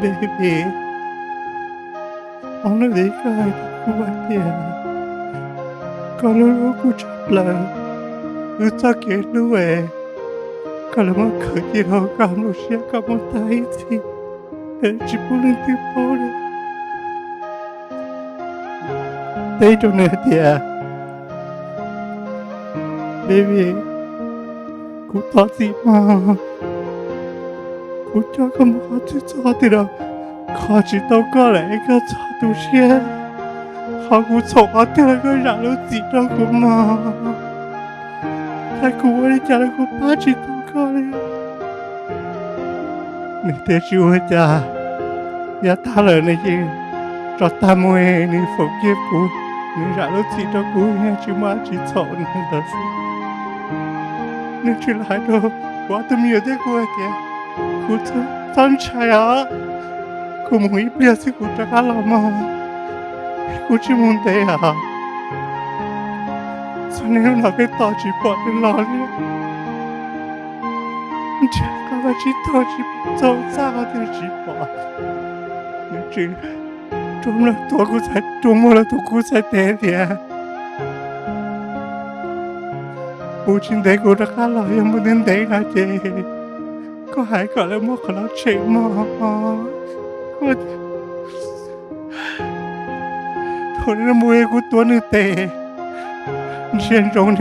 Baby, onaदेखि kuatia kalau aku capla utake nue kalau makatiro kamu sia kamu taiti cipulin tipore Teito dia Baby kutati ma kutaka mahati tatira kaji tau kare ka tatu sia aku coba个染了几张个嘛，在国外家了个八几多个嘞，你得去我家，也打了那些，找大木诶，你否决过，你染了几张过，也去马去草那的是，你去来着，我都没有在过的，我这张茶呀，我们一边是我这个老妈。कुछ मुंडे आ सुने ना के ताजी पाटे लाले जका बची ताजी जाओ सादे जीपा निचे तुमला तो कुछ दे दिया पूछिन दे को रखा ला ये मुदन दे ना जे को हाय काले मो खला छे मा को我的母爱我多能得，先中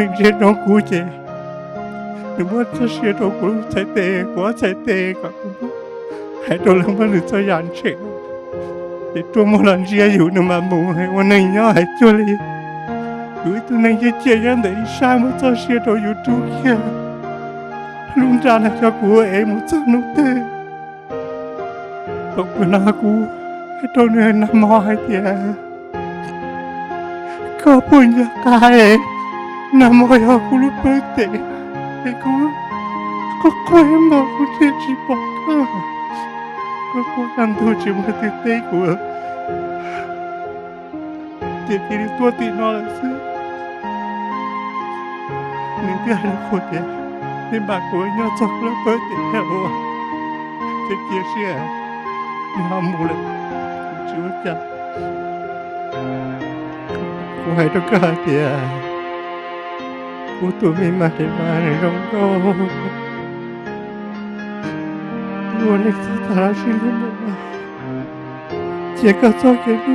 古姐，我这先中古才得，我才得个，还多人们你这样吃，你多么人家有那么母爱，我能要还做哩，有的那些这样的山么这些都有主见，龙家那叫古爱么这弄得，不过那古还多人那么还点。Kau punya kaya nama aku lupa deh. Aku yang mau jadi baka. Aku kan tu cuma titik aku. Jadi tua tina lagi. Ni dia ada kode. Ni baku nya coklat putih aku. Jadi sia. Namu le. Cuaca. 我还都搞的，我都没买的买中高，我那次他是什么？这个做给你，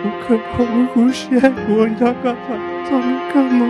我可能不是我那个做那个嘛。